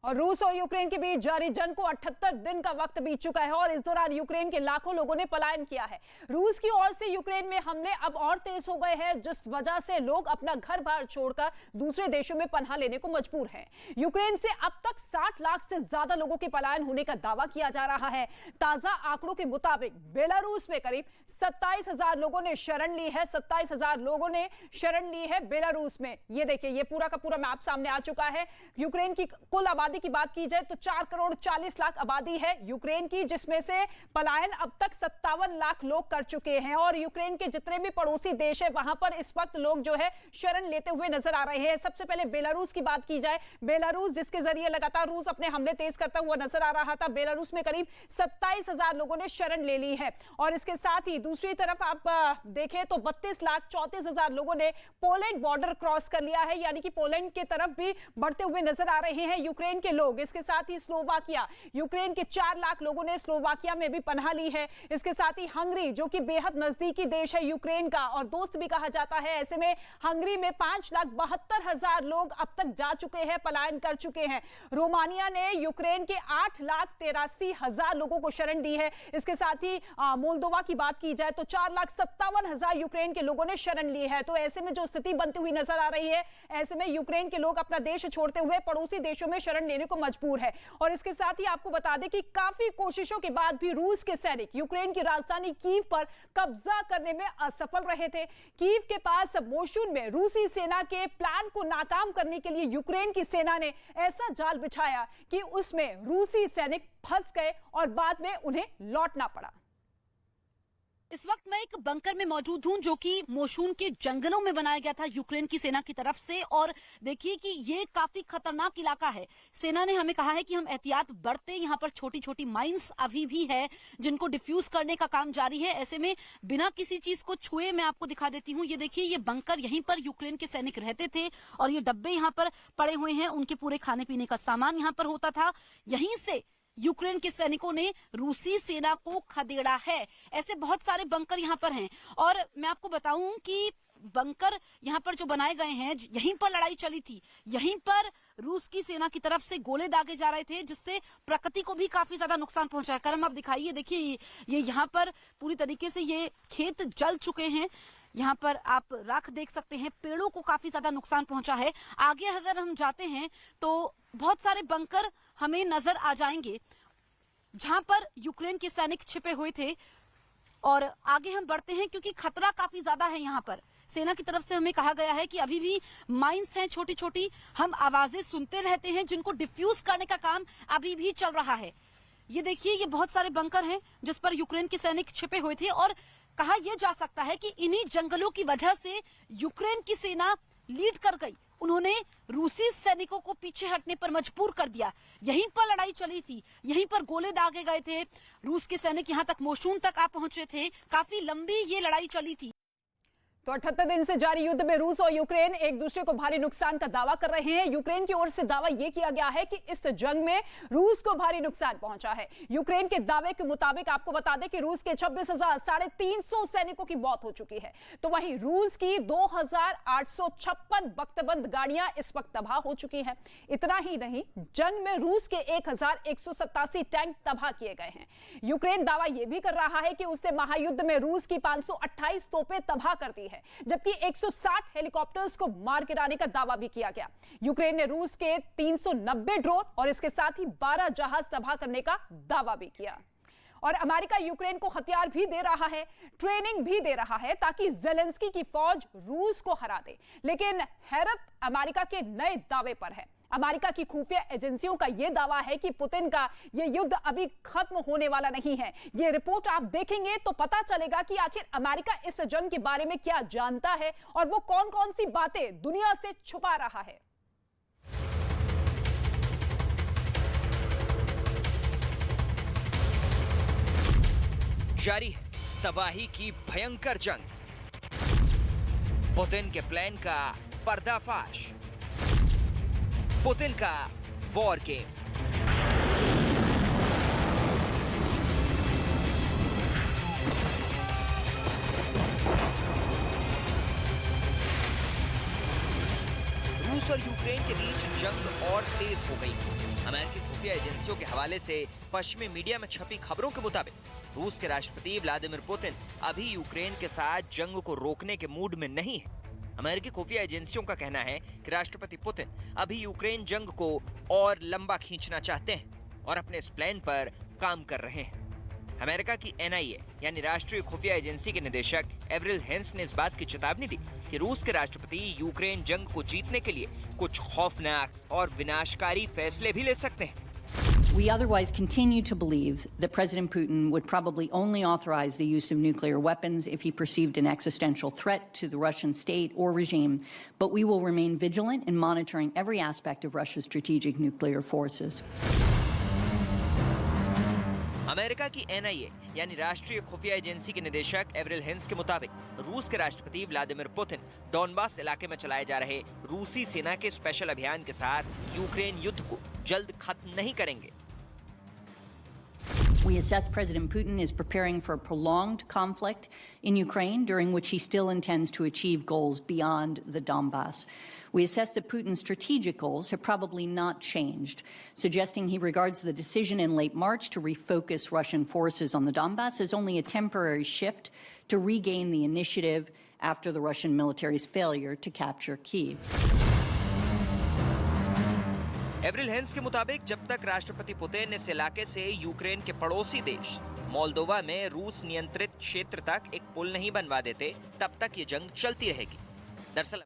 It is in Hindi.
और रूस और यूक्रेन के बीच जारी जंग को 78 दिन का वक्त बीत चुका है और इस दौरान यूक्रेन के लाखों लोगों ने पलायन किया है। रूस की ओर से यूक्रेन में हमले अब और तेज हो गए हैं, जिस वजह से लोग अपना घर बार छोड़कर दूसरे देशों में पनाह लेने को मजबूर हैं। यूक्रेन से अब तक 60 लाख से ज्यादा लोगों के पलायन होने का दावा किया जा रहा है। ताजा आंकड़ों के मुताबिक बेलारूस में करीब 27,000 लोगों ने शरण ली है। 27,000 लोगों ने शरण ली है बेलारूस में। ये देखिए, ये पूरा का पूरा मैप सामने आ चुका है। यूक्रेन की कुल आबादी की बात की जाए तो 4 करोड़ 40 लाख आबादी है यूक्रेन की, जिसमें से पलायन अब तक 57 लाख लोग कर चुके हैं। और यूक्रेन के जितने भी पड़ोसी देश है वहां पर इस वक्त लोग जो है शरण लेते हुए नजर आ रहे हैं। सबसे पहले बेलारूस की बात की जाए, बेलारूस जिसके जरिए लगातार रूस अपने हमले तेज करता हुआ नजर आ रहा था, बेलारूस में करीब 27,000 लोगों ने शरण ले ली है। और इसके साथ ही दूसरी तरफ आप देखें तो 32,34,000 लोगों ने पोलैंड बॉर्डर क्रॉस कर लिया है, यानी कि पोलैंड की तरफ भी बढ़ते हुए नजर आ रहे हैं यूक्रेन के लोग। इसके साथ ही स्लोवाकिया, यूक्रेन के 4 लाख लोगों ने स्लोवाकिया में भी पनाह ली है। इसके साथ ही हंगरी, जो कि बेहद नजदीकी देश है यूक्रेन का और दोस्त भी कहा जाता है, ऐसे में हंगरी में 5,72,000 लोग अब तक जा चुके हैं, पलायन कर चुके हैं। रोमानिया ने यूक्रेन के 8,83,000 लोगों को शरण दी है। इसके साथ ही मोल्दोवा की बात की जाए तो 4,57,000 यूक्रेन के लोगों ने शरण ली है। तो ऐसे में जो स्थिति बनती हुई नजर आ रही है, ऐसे में यूक्रेन के लोग अपना देश छोड़ते हुए पड़ोसी देशों में शरण लेने को मजबूर है। और इसके साथ ही आपको बता दें कि काफी कोशिशों के बाद भी रूस के सैनिक यूक्रेन की राजधानी कीव पर कब्जा करने में असफल रहे थे। कीव के पास मोशुन में रूसी सेना के प्लान को नाकाम करने के लिए यूक्रेन की सेना ने ऐसा जाल बिछाया कि उसमें रूसी सैनिक फंस गए और बाद में उन्हें लौटना पड़ा। इस वक्त मैं एक बंकर में मौजूद हूं जो कि मोशून के जंगलों में बनाया गया था यूक्रेन की सेना की तरफ से। और देखिए कि ये काफी खतरनाक इलाका है। सेना ने हमें कहा है कि हम एहतियात बरतें। यहाँ पर छोटी छोटी माइंस अभी भी है जिनको डिफ्यूज करने का काम जारी है। ऐसे में बिना किसी चीज को छुए मैं आपको दिखा देती हूँ। ये देखिए, ये बंकर, यहीं पर यूक्रेन के सैनिक रहते थे और ये डब्बे यहाँ पर पड़े हुए हैं। उनके पूरे खाने पीने का सामान यहाँ पर होता था। यहीं से यूक्रेन के सैनिकों ने रूसी सेना को खदेड़ा है। ऐसे बहुत सारे बंकर यहाँ पर हैं। और मैं आपको बताऊं कि बंकर यहाँ पर जो बनाए गए हैं, यहीं पर लड़ाई चली थी। यहीं पर रूस की सेना की तरफ से गोले दागे जा रहे थे, जिससे प्रकृति को भी काफी ज्यादा नुकसान पहुंचा है। करम, आप दिखाइए, देखिए ये यहाँ पर पूरी तरीके से ये खेत जल चुके हैं। यहाँ पर आप राख देख सकते हैं, पेड़ों को काफी ज्यादा नुकसान पहुंचा है। आगे अगर हम जाते हैं तो बहुत सारे बंकर हमें नजर आ जाएंगे जहां पर यूक्रेन के सैनिक छिपे हुए थे। और आगे हम बढ़ते हैं क्योंकि खतरा काफी ज्यादा है। यहाँ पर सेना की तरफ से हमें कहा गया है कि अभी भी माइंस हैं छोटी छोटी, हम आवाजें सुनते रहते हैं जिनको डिफ्यूज करने का काम अभी भी चल रहा है। ये देखिए, ये बहुत सारे बंकर हैं जिस पर यूक्रेन के सैनिक छिपे हुए थे। और कहा यह जा सकता है कि इन्हीं जंगलों की वजह से यूक्रेन की सेना लीड कर गई। उन्होंने रूसी सैनिकों को पीछे हटने पर मजबूर कर दिया। यहीं पर लड़ाई चली थी, यहीं पर गोले दागे गए थे। रूस के सैनिक यहां तक मोशून तक आ पहुंचे थे। काफी लंबी ये लड़ाई चली थी। तो 78 दिन से जारी युद्ध में रूस और यूक्रेन एक दूसरे को भारी नुकसान का दावा कर रहे हैं। यूक्रेन की ओर से दावा यह किया गया है कि इस जंग में रूस को भारी नुकसान पहुंचा है। यूक्रेन के दावे के मुताबिक आपको बता दें कि रूस के 26,350 सैनिकों की मौत हो चुकी है, तो वहीं रूस की 2,856 बख्तबंद गाड़ियां इस वक्त तबाह हो चुकी हैं। इतना ही नहीं, जंग में रूस के 1,187 टैंक तबाह किए गए हैं। यूक्रेन दावा यह भी कर रहा है कि उसने महायुद्ध में रूस की 528 तोपें तबाह कर दी है, जबकि 160 हेलीकॉप्टर्स को मार गिराने का दावा भी किया गया। यूक्रेन ने रूस के 390 ड्रोन और इसके साथ ही 12 जहाज तबाह करने का दावा भी किया। और अमेरिका यूक्रेन को हथियार भी दे रहा है, ट्रेनिंग भी दे रहा है, ताकि जेलेंस्की की फौज रूस को हरा दे। लेकिन हैरत अमेरिका के नए दावे पर है। अमेरिका की खुफिया एजेंसियों का यह दावा है कि पुतिन का यह युद्ध अभी खत्म होने वाला नहीं है। यह रिपोर्ट आप देखेंगे तो पता चलेगा कि आखिर अमेरिका इस जंग के बारे में क्या जानता है और वो कौन कौन सी बातें दुनिया से छुपा रहा है। जारी है तबाही की भयंकर जंग। पुतिन के प्लान का पर्दाफाश, पुतिन का वॉर गेम। रूस और यूक्रेन के बीच जंग और तेज हो गई। अमेरिकी खुफिया एजेंसियों के हवाले से पश्चिमी मीडिया में छपी खबरों के मुताबिक रूस के राष्ट्रपति व्लादिमीर पुतिन अभी यूक्रेन के साथ जंग को रोकने के मूड में नहीं है। अमेरिकी खुफिया एजेंसियों का कहना है कि राष्ट्रपति पुतिन अभी यूक्रेन जंग को और लंबा खींचना चाहते हैं और अपने इस प्लान पर काम कर रहे हैं। अमेरिका की NIA यानी राष्ट्रीय खुफिया एजेंसी के निदेशक एवरिल हेंस ने इस बात की चेतावनी दी कि रूस के राष्ट्रपति यूक्रेन जंग को जीतने के लिए कुछ खौफनाक और विनाशकारी फैसले भी ले सकते हैं। We otherwise continue to believe that President Putin would probably only authorize the use of nuclear weapons if he perceived an existential threat to the Russian state or regime, but we will remain vigilant in monitoring every aspect of Russia's strategic nuclear forces. America की NIA यानी राष्ट्रीय खुफिया एजेंसी के निदेशक एवरिल हेंस के मुताबिक रूस के राष्ट्रपति व्लादिमीर पुतिन डॉनबास इलाके में चलाए जा रहे रूसी सेना के स्पेशल अभियान के साथ यूक्रेन युद्ध को जल्द खत्म नहीं करेंगे। We assess President Putin is preparing for a prolonged conflict in Ukraine, during which he still intends to achieve goals beyond the Donbass. We assess that Putin's strategic goals have probably not changed, suggesting he regards the decision in late March to refocus Russian forces on the Donbass as only a temporary shift to regain the initiative after the Russian military's failure to capture Kyiv. Avril Haines के मुताबिक जब तक राष्ट्रपति पुतिन इस इलाके से यूक्रेन के पड़ोसी देश मोल्दोवा में रूस नियंत्रित क्षेत्र तक एक पुल नहीं बनवा देते, तब तक ये जंग चलती रहेगी। दरअसल